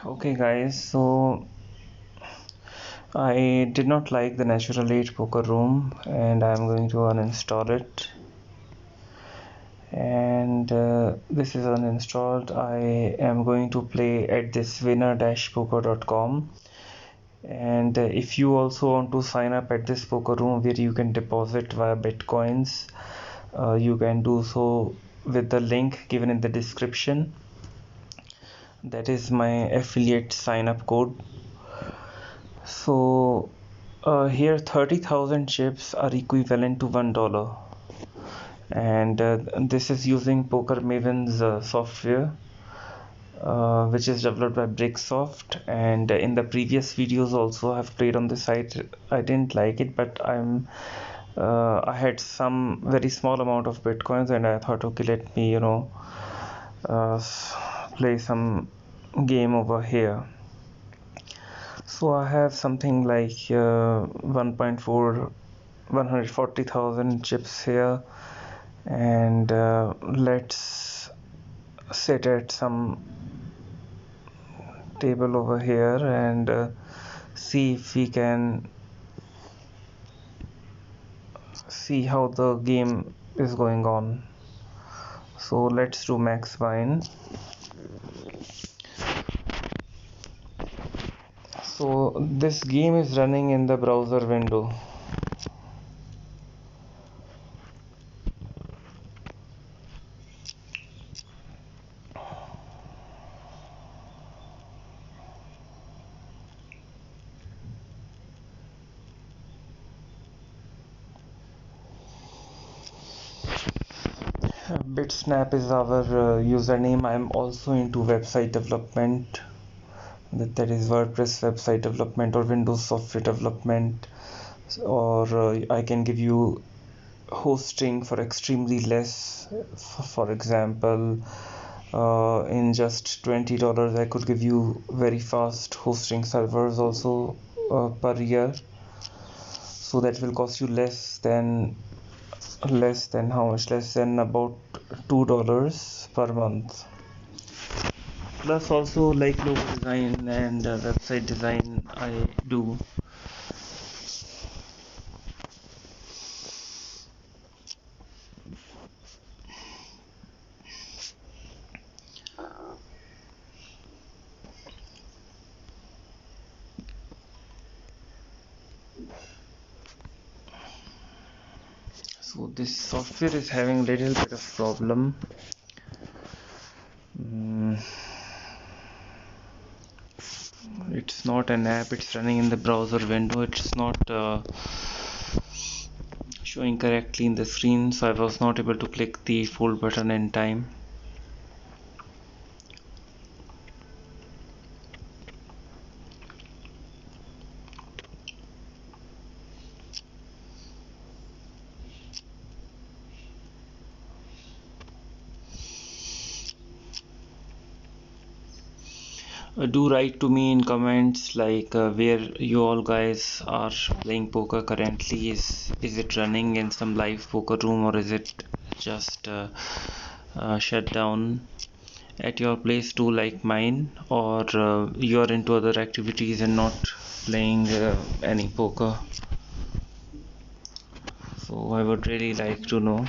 Okay guys, so I did not like the Natural 8 Poker Room and I'm going to uninstall it. And this is uninstalled. I am going to play at this winner-poker.com. And if you also want to sign up at this poker room where you can deposit via bitcoins, you can do so with the link given in the description. That is my affiliate sign up code. So here 30,000 chips are equivalent to $1, and this is using Poker Maven's software, which is developed by Bricksoft. And in the previous videos also I've played on this site. I didn't like it, but I had some very small amount of bitcoins and I thought, okay, let me uh, play some game over here. So I have something like 1.4 140,000 chips here, and let's sit at some table over here and see if we can see how the game is going on. So let's do max bind. So this game is running in the browser window. Bitsnap is our username. I'm also into website development, that is WordPress website development or Windows software development, or I can give you hosting for extremely less. For example, in just $20 I could give you very fast hosting servers also per year. So that will cost you less than how much? Less than about $2 per month. Plus also like logo design and website design I do. So this software is having little bit of problem. Mm, it's not an app, it's running in the browser window. It's not showing correctly in the screen, so I was not able to click the full button in time. Do write to me in comments like where you all guys are playing poker currently. Is it running in some live poker room, or is it just shut down at your place too, like mine, or you are into other activities and not playing any poker? So I would really like to know.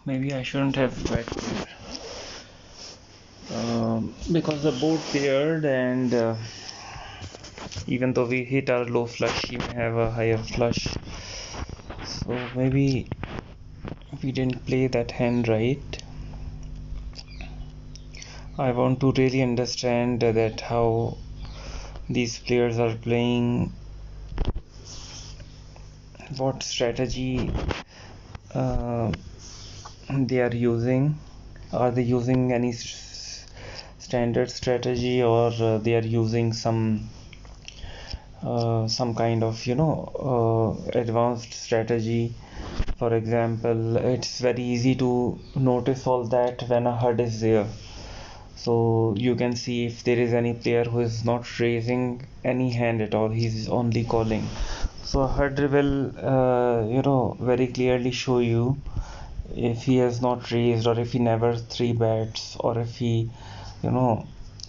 maybe I shouldn't have bet there. Because the board paired, and even though we hit our low flush, he may have a higher flush. So maybe we didn't play that hand right. I want to really understand that how these players are playing, what strategy uh, they are using. Are they using any standard strategy, or they are using some kind of advanced strategy? For example, it's very easy to notice all that when a HUD is there. So you can see if there is any player who is not raising any hand at all, he's only calling. So a HUD will very clearly show you if he has not raised, or if he never three bets, or if he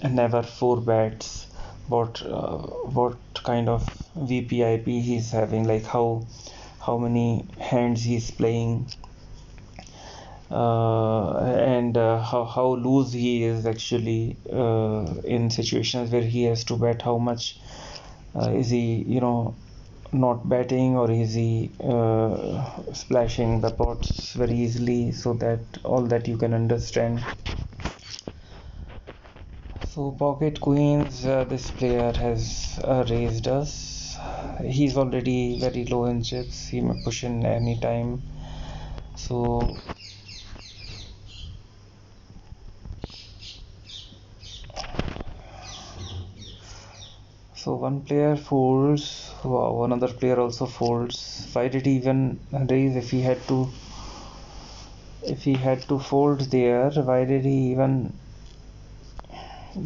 never four bets, what kind of VPIP he's having, like how many hands he's playing, and how loose he is actually in situations where he has to bet how much. Is he not betting, or is he splashing the pots very easily, so that all that you can understand. So pocket queens, this player has raised us. He's already very low in chips, he may push in any time. So one player folds. Wow, another player also folds. Why did he even raise if he had to fold there? Why did he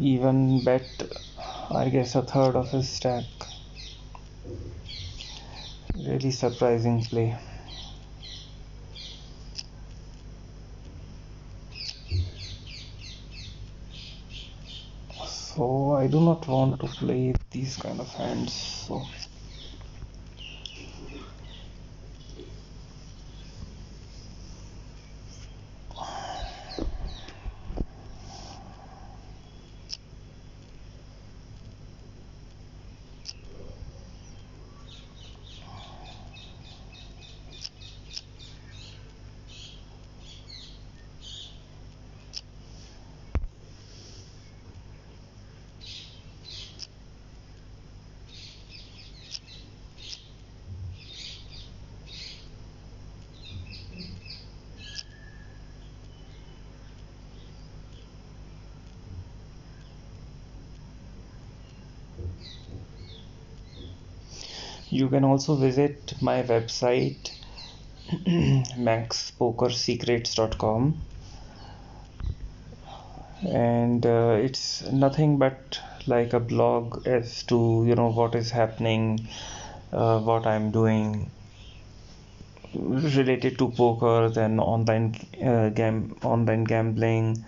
even bet, I guess, a third of his stack? Really surprising play. So I do not want to play these kind of hands. You can also visit my website maxpokersecrets.com, and it's nothing but like a blog as to what is happening, what I'm doing related to poker, then online gambling.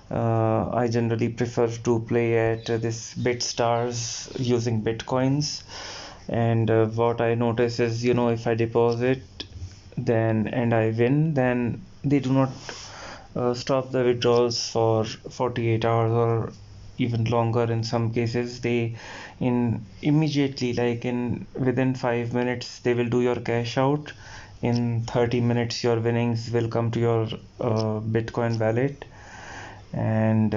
I generally prefer to play at this BitStars using bitcoins, and what I notice is if I deposit then and I win, then they do not stop the withdrawals for 48 hours or even longer. In some cases, they in immediately, like in within 5 minutes, they will do your cash out. In 30 minutes your winnings will come to your Bitcoin wallet, and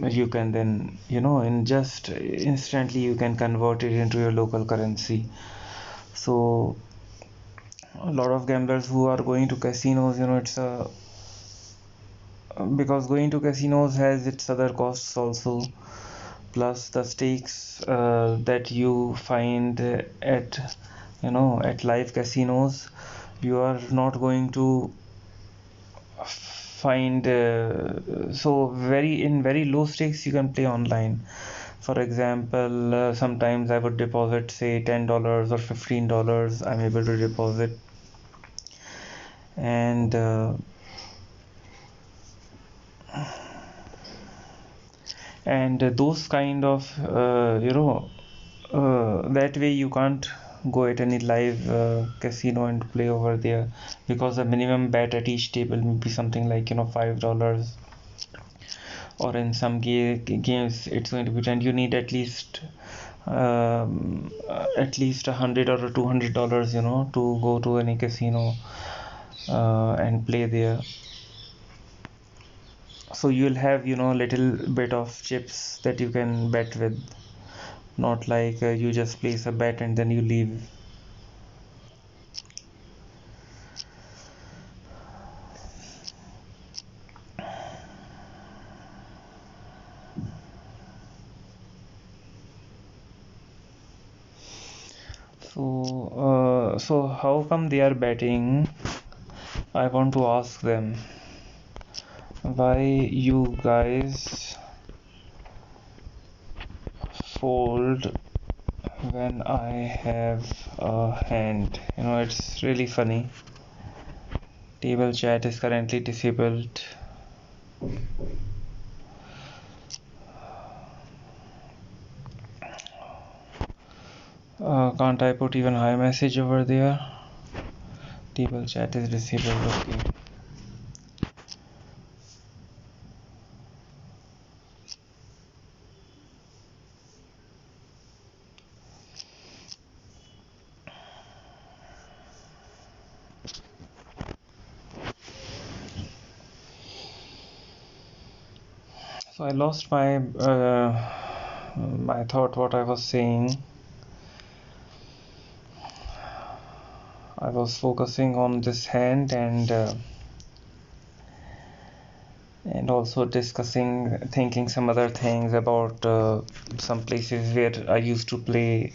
you can then in just instantly you can convert it into your local currency. So a lot of gamblers who are going to casinos, it's a because going to casinos has its other costs also, plus the stakes that you find at live casinos, you are not going to find so very low stakes you can play online. For example, sometimes I would deposit say $10 or $15, I'm able to deposit, and those kind of that way you can't go at any live casino and play over there, because the minimum bet at each table may be something like, $5, or in some games it's going to be 10. You need at least $100 or $200, to go to any casino and play there. So you'll have, little bit of chips that you can bet with, not like you just place a bet and then you leave. So how come they are betting? I want to ask them, why you guys fold when I have a hand? It's really funny. Table chat is currently disabled. Can't I put even hi message over there? Table chat is disabled. Okay. So I lost my thought, what I was saying. I was focusing on this hand and also thinking some other things about some places where I used to play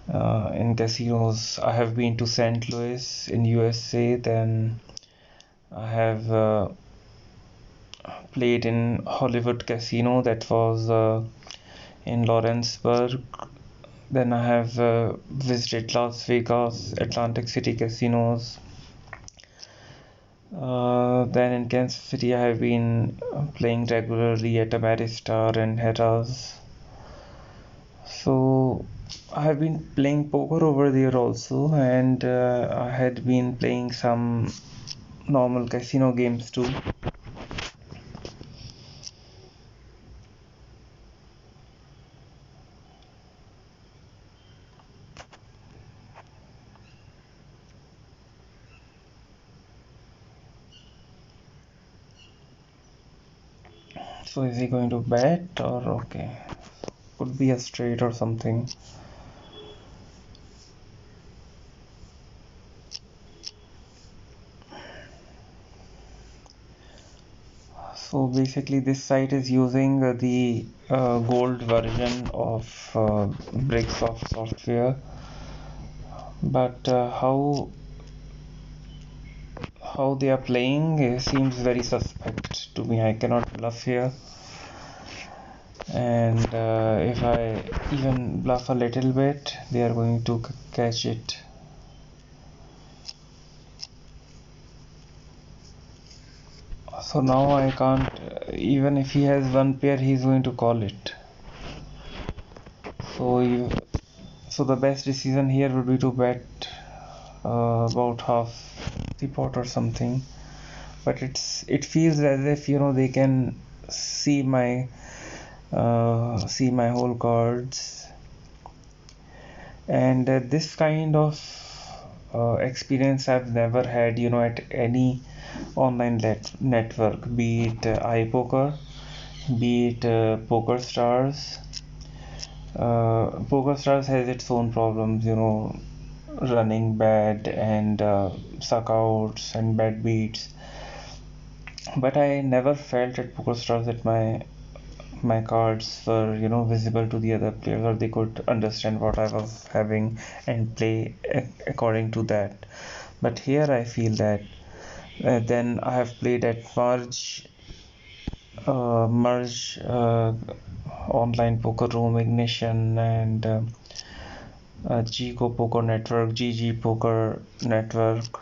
in casinos. I have been to St. Louis in USA, then I have played in Hollywood Casino, that was in Lawrenceburg. Then I have visited Las Vegas, Atlantic City casinos. Then in Kansas City, I have been playing regularly at Ameristar and Harrah's. So I have been playing poker over there also, and I had been playing some normal casino games too. So is he going to bet, or okay? Could be a straight or something. So basically this site is using the gold version of Bricksoft software, but how they are playing seems very suspect to me. I cannot bluff here, and if I even bluff a little bit, they are going to catch it. So now I can't, even if he has one pair, he's going to call it. So the best decision here would be to bet about half the pot or something. But it feels as if they can see my whole cards, and this kind of experience I've never had at any online network, be it iPoker, be it PokerStars. PokerStars has its own problems, running bad and suckouts and bad beats. But I never felt at PokerStars that my cards were visible to the other players, or they could understand what I was having and play according to that. But here I feel that then I have played at Merge, Online Poker Room, Ignition, and Gigo Poker Network, GG Poker Network.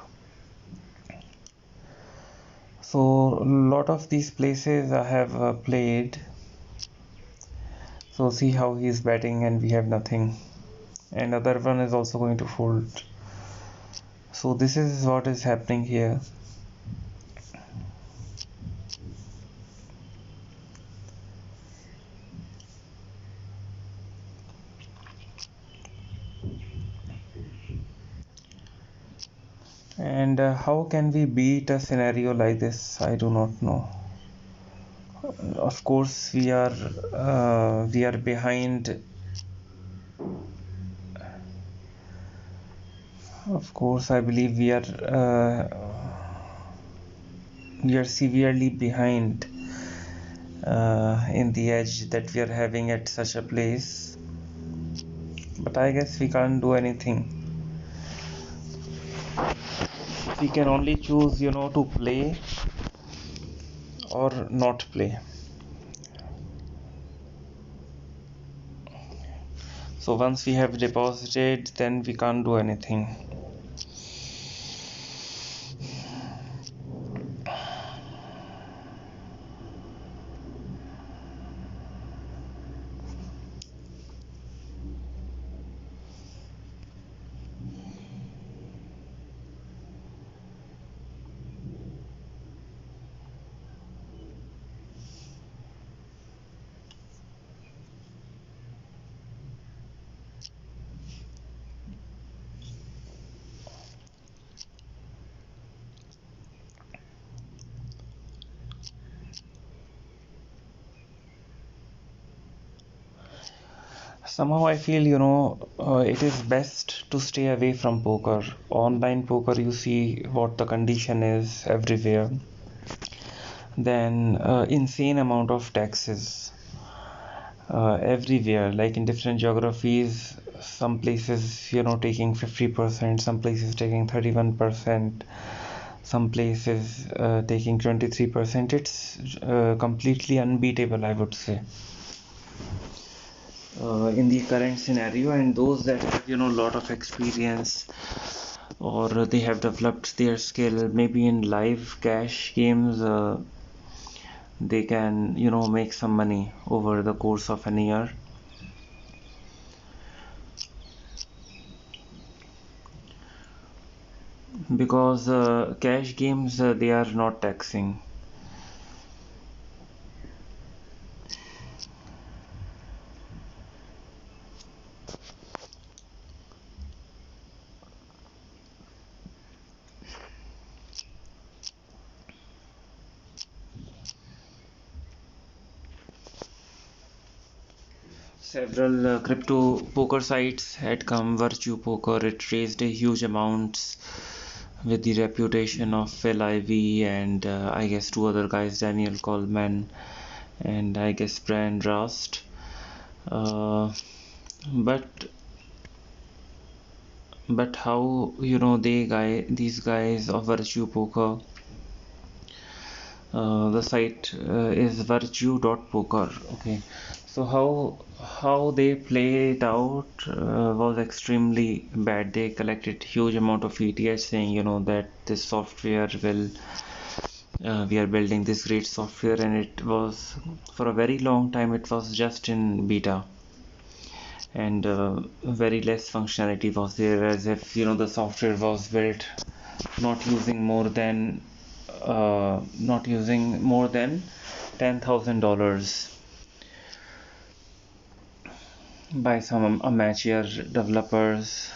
So a lot of these places I have played. So see how he's betting and we have nothing. and other one is also going to fold. So this is what is happening here. And how can we beat a scenario like this? I do not know. Of course, we are behind. Of course, I believe we are severely behind in the edge that we are having at such a place. But I guess we can't do anything. We can only choose, to play or not play. So once we have deposited, then we can't do anything. Somehow I feel, it is best to stay away from poker. Online poker, you see what the condition is everywhere. Then insane amount of taxes everywhere, like in different geographies. Some places, taking 50%, some places taking 31%, some places taking 23%. It's completely unbeatable, I would say, in the current scenario. And those that have, lot of experience, or they have developed their skill maybe in live cash games, they can, make some money over the course of an year. Because cash games, they are not taxing. Several crypto poker sites had come. Virtue Poker, it raised a huge amounts with the reputation of Phil Ivey and I guess two other guys, Daniel Coleman and I guess Brian Rust. Uh, but how, these guys of Virtue Poker, the site is virtue.poker. Okay, so how they play it out was extremely bad. They collected huge amount of ETH saying, that this software will, we are building this great software, and it was, for a very long time it was just in beta, and very less functionality was there, as if, the software was built not using more than $10,000 by some amateur developers.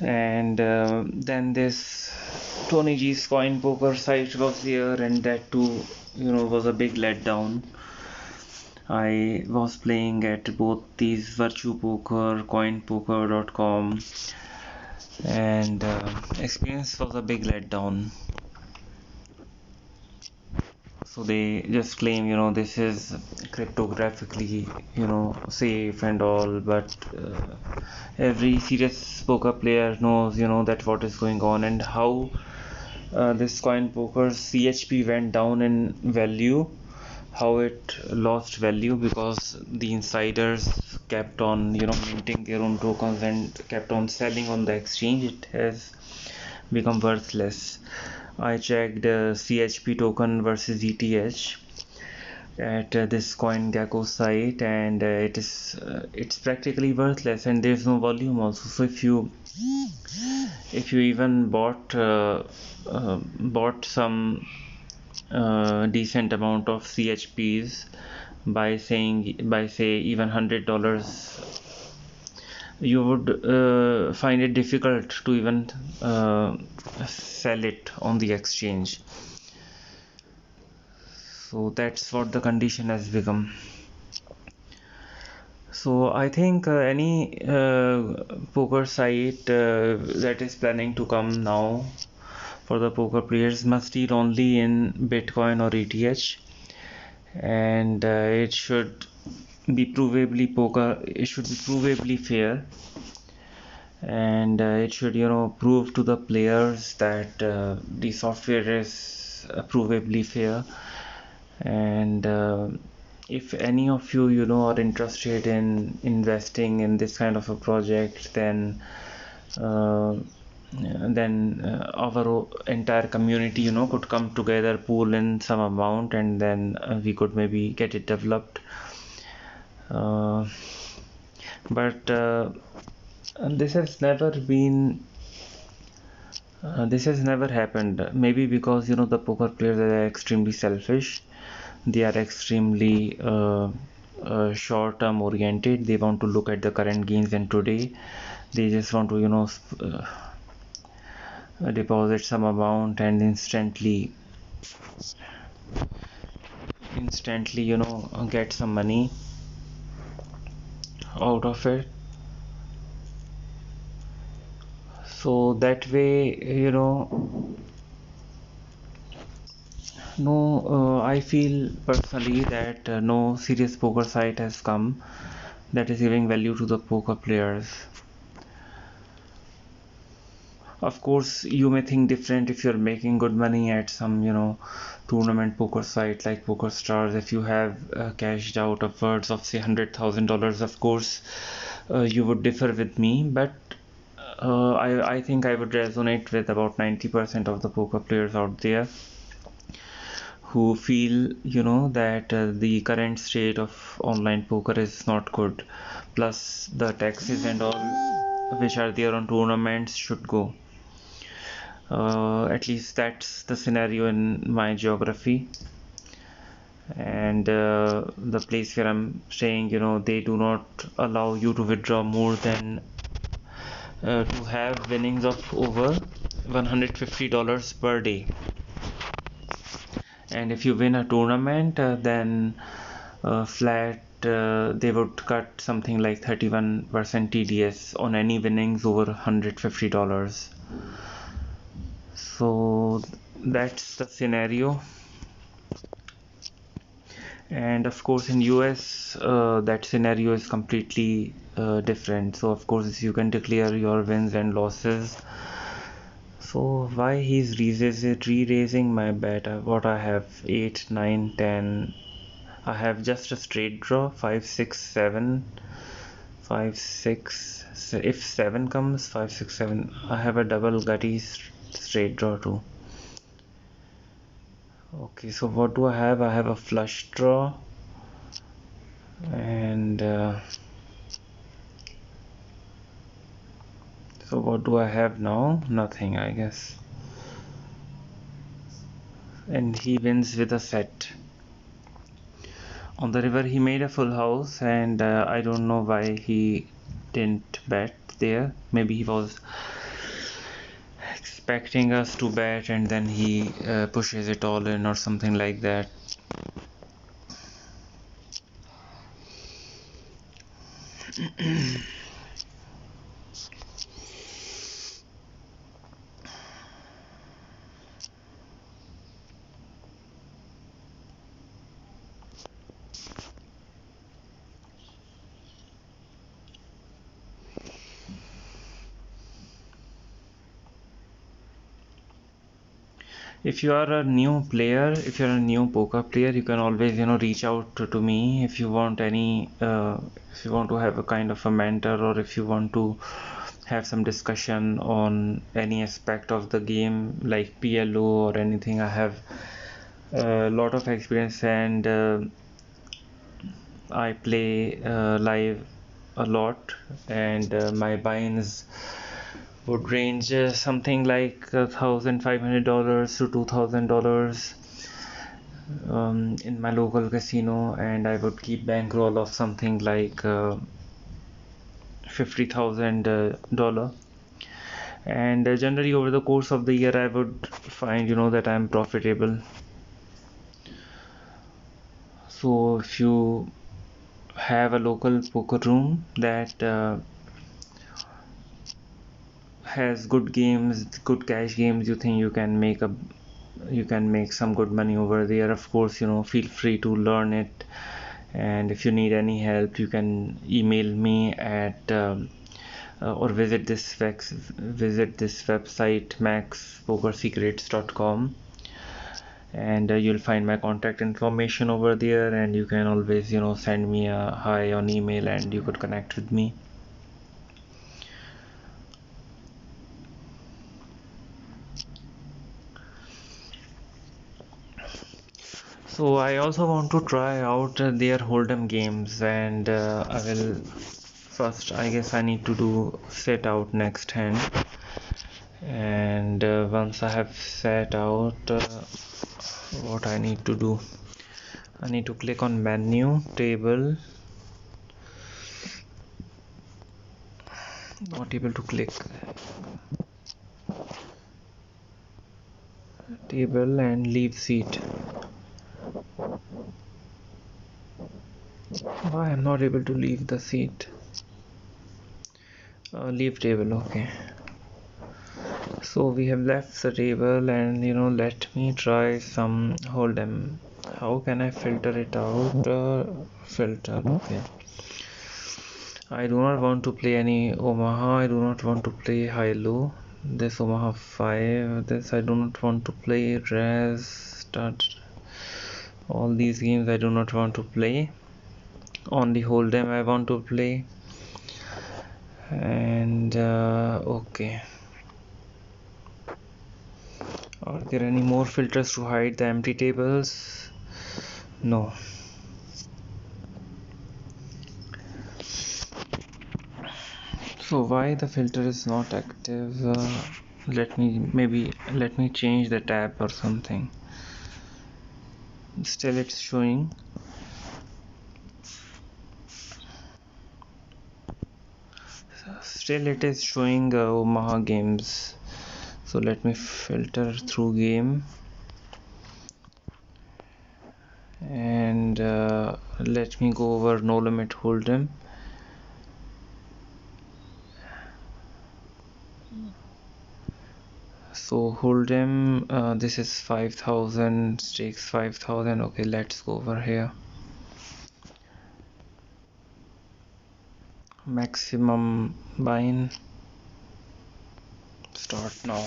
And then this Tony G's coin poker site was there, and that too, was a big letdown. I was playing at both these Virtue Poker, coinpoker.com, and experience was a big letdown. So they just claim, this is cryptographically, safe and all, but every serious poker player knows, that what is going on, and how this coin poker's CHP went down in value, how it lost value because the insiders kept on, minting their own tokens and kept on selling on the exchange. It has become worthless. I checked CHP token versus ETH. at this CoinGecko site, and it's practically worthless, and there's no volume also. So if you even bought some decent amount of CHPs by say even $100, you would find it difficult to even sell it on the exchange. So that's what the condition has become. So I think any poker site that is planning to come now for the poker players must deal only in Bitcoin or ETH, and it should be provably fair, and it should prove to the players that the software is provably fair. And if any of you are interested in investing in this kind of a project, then uh, our entire community could come together, pool in some amount, and then we could maybe get it developed. But this has never been this has never happened, maybe because the poker players are extremely selfish. They are extremely short-term oriented. They want to look at the current gains, and today they just want to deposit some amount and instantly get some money out of it. So that way no, I feel personally that no serious poker site has come that is giving value to the poker players. Of course, you may think different if you're making good money at some tournament poker site like PokerStars. If you have cashed out upwards of say $100,000, of course you would differ with me, but I think I would resonate with about 90% of the poker players out there who feel that the current state of online poker is not good, plus the taxes and all which are there on tournaments should go. At least that's the scenario in my geography, and the place where I'm staying, they do not allow you to withdraw more than to have winnings of over $150 per day. And if you win a tournament, then flat they would cut something like 31% TDS on any winnings over $150. So that's the scenario. And of course in US that scenario is completely different. So of course you can declare your wins and losses. So why he's re-raising my bet? What I have 8, 9, 10. I have just a straight draw 5, 6, 7, 5, 6. So if 7 comes 5, 6, 7, I have a double gutty straight draw too. Okay, so what do I have? I have a flush draw, and so what do I have now? Nothing, I guess. And he wins with a set. On the river he made a full house, and I don't know why he didn't bet there. Maybe he was expecting us to bet and then he pushes it all in or something like that. If you are a new player, if you're a new poker player, you can always reach out to me if you want any if you want to have a kind of a mentor, or if you want to have some discussion on any aspect of the game like PLO or anything. I have a lot of experience, and I play live a lot, and my buy-ins would range something like $1,500 to $2,000 in my local casino, and I would keep bankroll of something like $50,000. And generally over the course of the year I would find that I'm profitable. So if you have a local poker room that has good games, good cash games, you think you can make some good money over there, of course, feel free to learn it. And if you need any help, you can email me at or visit this website, maxpokersecrets.com, and you'll find my contact information over there, and you can always send me a hi on email and you could connect with me. So I also want to try out their hold'em games, and I guess I need to do set out next hand, and once I have set out, what I need to do, I need to click on menu, table, not able to click, table, and leave seat. Why I'm not able to leave the seat? Leave table, okay. So we have left the table, and let me try some hold'em. How can I filter it out? Filter, okay. I do not want to play any Omaha. I do not want to play high-low. This Omaha 5. This I do not want to play. Res, start. All these games I do not want to play. Only hold'em I want to play. And okay. Are there any more filters to hide the empty tables? No. So why the filter is not active? Let me change the tab or something. Still it's showing. Still it is showing Omaha games. So let me filter through game, and let me go over no limit hold'em. So hold'em, this is 5,000, stakes 5,000. Okay, let's go over here. Maximum buy-in. Start now.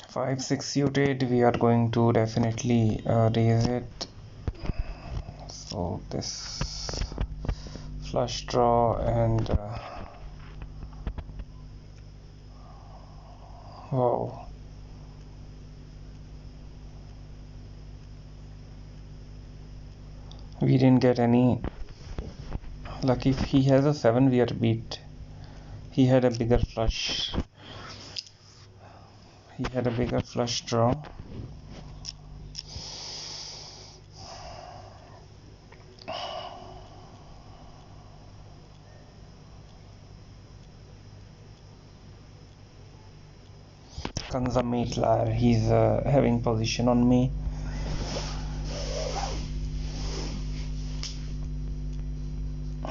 Five six suited, we are going to definitely raise it. So this flush draw, and wow, we didn't get any lucky. He has a 7, we are beat. He had a bigger flush. He had a bigger flush draw. Consummate liar. He's having position on me.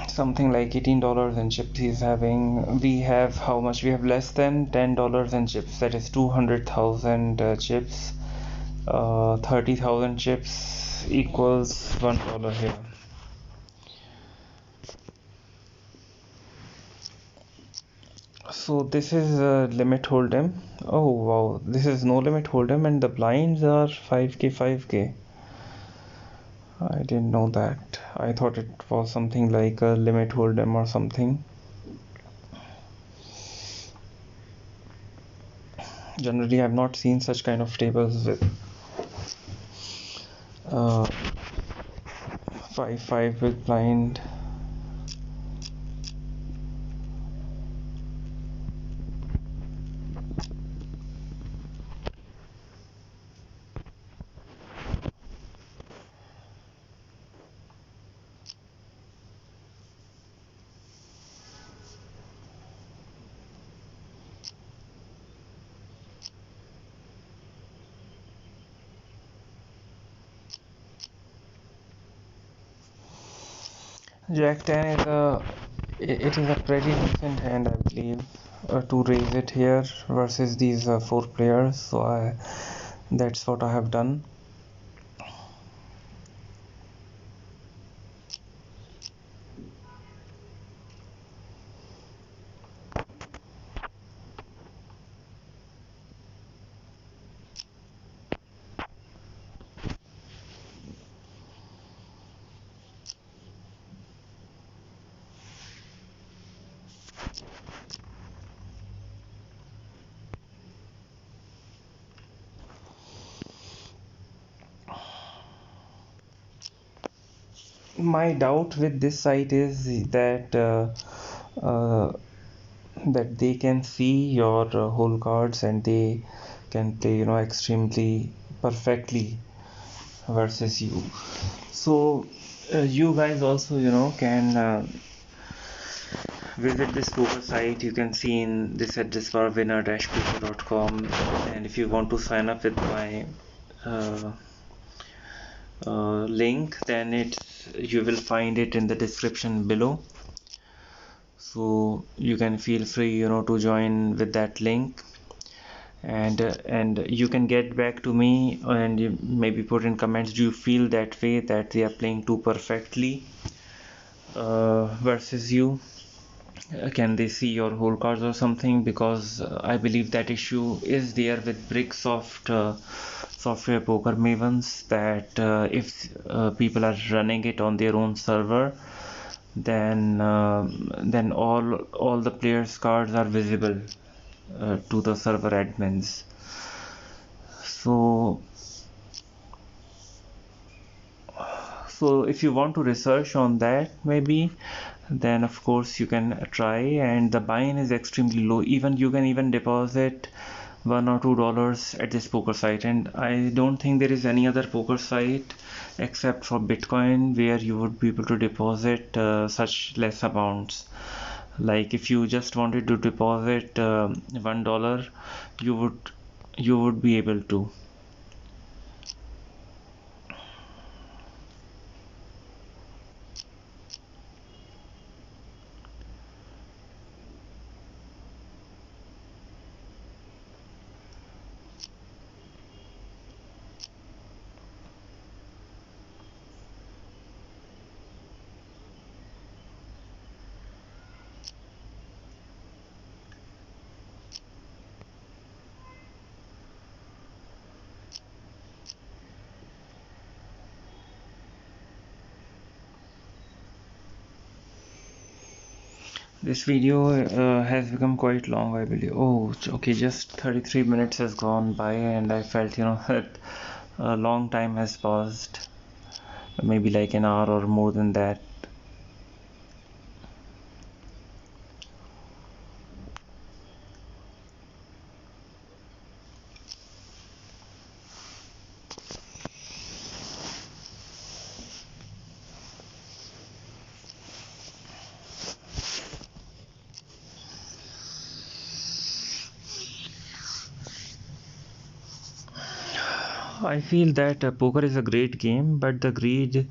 Something like $18 in chips he's having. We have how much? We have less than $10 in chips. That is 200,000 chips. 30,000 chips equals $1 here. So this is limit hold'em. Oh wow, this is no limit hold'em and the blinds are 5k 5k. I didn't know that. I thought it was something like a limit hold'em or something. Generally, I've not seen such kind of tables with 5-5 with blind. Jack 10 is it is a pretty decent hand, I believe, to raise it here versus these 4 players. So that's what I have done. My doubt with this site is uh, that they can see your whole cards and they can play, extremely perfectly versus you. So you guys also, can visit this poker site. You can see in this address bar winner-poker.com, and if you want to sign up with my uh, link, then you will find it in the description below. So you can feel free, to join with that link, and you can get back to me and you maybe put in comments, do you feel that way, that they are playing too perfectly versus you? Can they see your whole cards or something? Because I believe that issue is there with Bricksoft software poker mavens, that if people are running it on their own server, then all the players cards are visible to the server admins. So if you want to research on that, maybe, then of course you can try. And the buy-in is extremely low. Even you can even deposit $1 or $2 at this poker site, and I don't think there is any other poker site except for Bitcoin where you would be able to deposit such less amounts. Like if you just wanted to deposit $1, you would be able to. This video has become quite long, I believe. Oh, okay, just 33 minutes has gone by, and I felt, that a long time has passed, maybe like an hour or more than that. I feel that poker is a great game, but the greed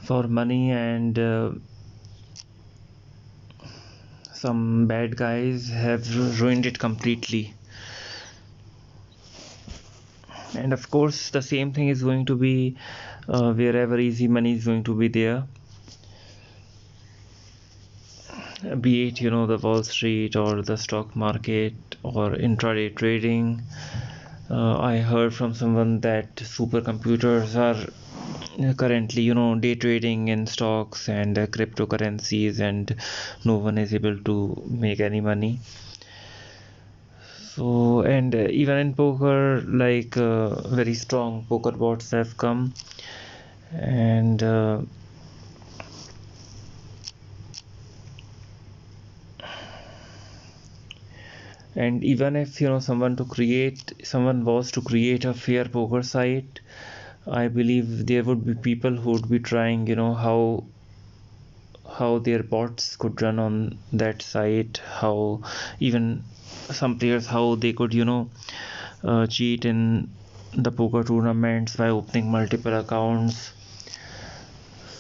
for money and some bad guys have ruined it completely. And of course, the same thing is going to be wherever easy money is going to be there. be it the Wall Street or the stock market or intraday trading. I heard from someone that supercomputers are currently day trading in stocks and cryptocurrencies, and no one is able to make any money. So, and even in poker, like very strong poker bots have come, and even if someone was to create a fair poker site, I believe there would be people who would be trying how their bots could run on that site, how even some players, how they could cheat in the poker tournaments by opening multiple accounts.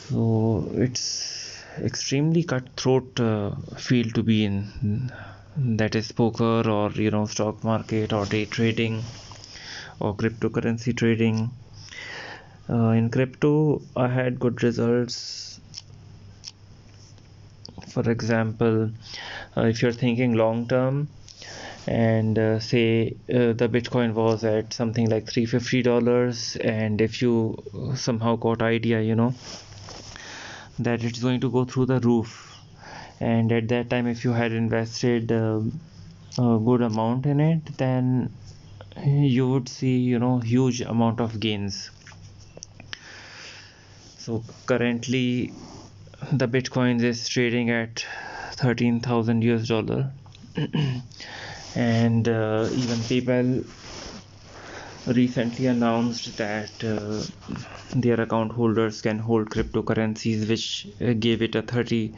So it's extremely cutthroat field to be in, that is poker, or stock market, or day trading, or cryptocurrency trading. In crypto, I had good results. For example, if you're thinking long term, and say the Bitcoin was at something like $350, and if you somehow got idea that it's going to go through the roof, and at that time if you had invested a good amount in it, then you would see huge amount of gains. So currently the Bitcoin is trading at 13,000 US dollar. And even PayPal recently announced that their account holders can hold cryptocurrencies, which gave it a 30,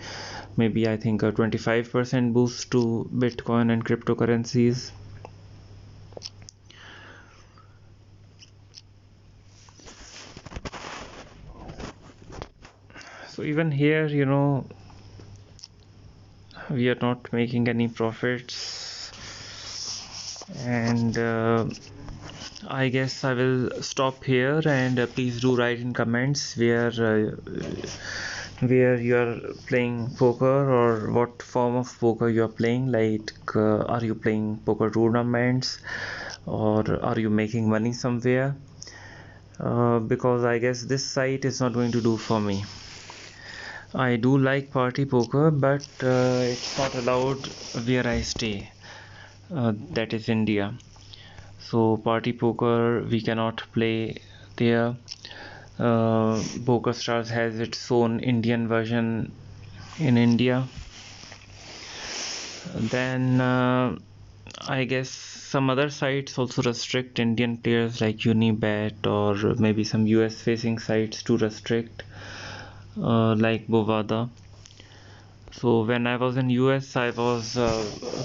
maybe I think a 25% boost to Bitcoin and cryptocurrencies. So even here, we are not making any profits, and I guess I will stop here, and please do write in comments where you are playing poker, or what form of poker you are playing. Like, are you playing poker tournaments, or are you making money somewhere? Because I guess this site is not going to do for me. I do like party poker, but it's not allowed where I stay. That is India. So party poker we cannot play there. PokerStars has its own Indian version in India. Then I guess some other sites also restrict Indian players, like Unibet, or maybe some US facing sites to restrict, like Bovada. So when I was in US, I was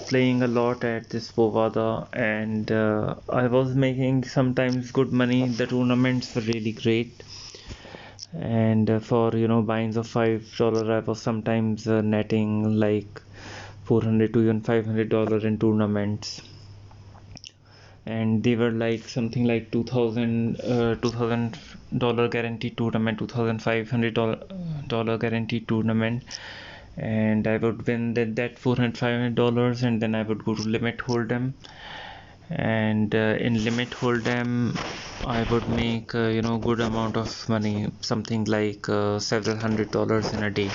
playing a lot at this Bovada, and I was making sometimes good money. The tournaments were really great, and for binds of $5, I was sometimes netting like 400 to even $500 in tournaments, and they were like something like 2000 dollar guaranteed tournament, $2,500 guaranteed tournament, and I would win that $400-500, and then I would go to limit hold'em, and in limit hold'em I would make good amount of money, something like several $100s in a day.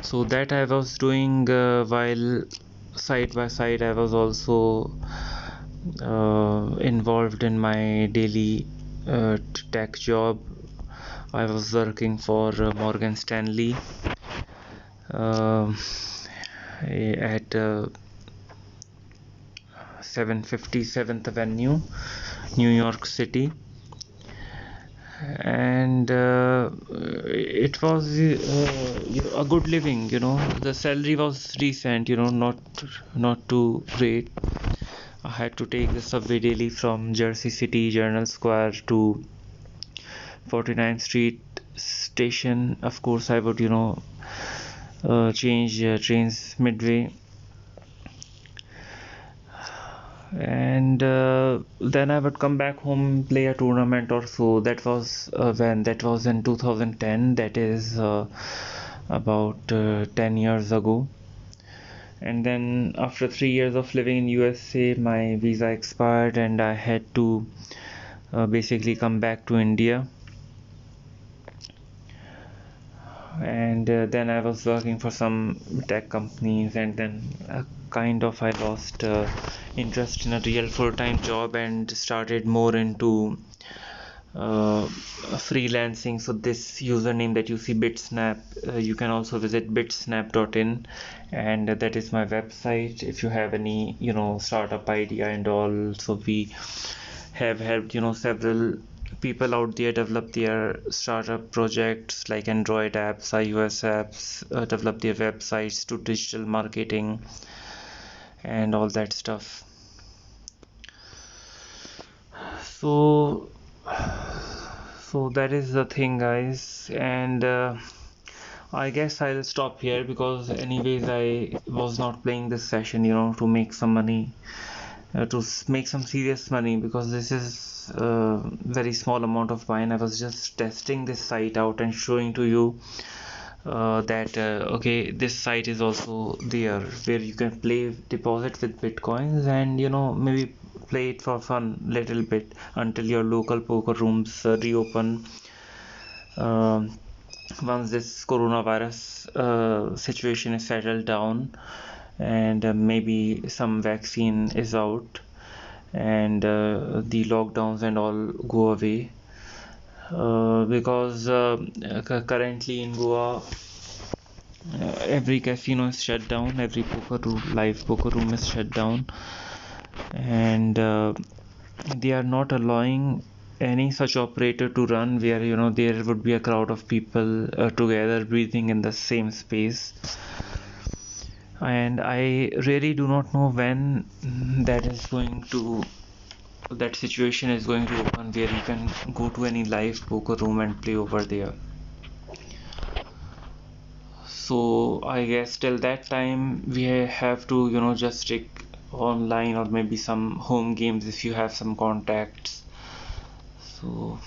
So that I was doing, while side by side I was also involved in my daily tech job. I was working for Morgan Stanley at 757th Avenue, New York City, and it was a good living. The salary was decent, not too great. I had to take the subway daily from Jersey City, Journal Square to 49th Street station. Of course, I would, change trains midway, and then I would come back home, play a tournament or so. That was in 2010. That is about 10 years ago. And then after 3 years of living in USA, my visa expired and I had to basically come back to India. And then I was working for some tech companies, and then kind of I lost interest in a real full-time job and started more into freelancing. So this username that you see, Bitsnap, you can also visit bitsnap.in, and that is my website if you have any startup idea and all. So we have helped several people out there develop their startup projects like Android apps, iOS apps, develop their websites to digital marketing and all that stuff. So that is the thing, guys, and I guess I'll stop here because anyways I was not playing this session to make some money, to make some serious money, because this is a very small amount of mine. I was just testing this site out and showing to you that okay, this site is also there where you can play deposit with bitcoins and maybe play it for fun little bit until your local poker rooms reopen um, once this coronavirus situation is settled down, and maybe some vaccine is out, and the lockdowns and all go away, because currently in Goa every casino is shut down, every live poker room is shut down, and they are not allowing any such operator to run where there would be a crowd of people together breathing in the same space. And I really do not know when that situation is going to open where you can go to any live poker room and play over there. So I guess till that time we have to just stick online, or maybe some home games if you have some contacts. So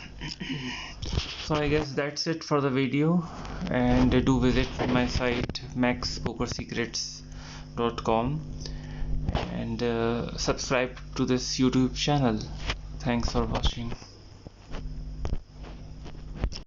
I guess that's it for the video, and do visit my site maxpokersecrets.com, and subscribe to this YouTube channel. Thanks for watching.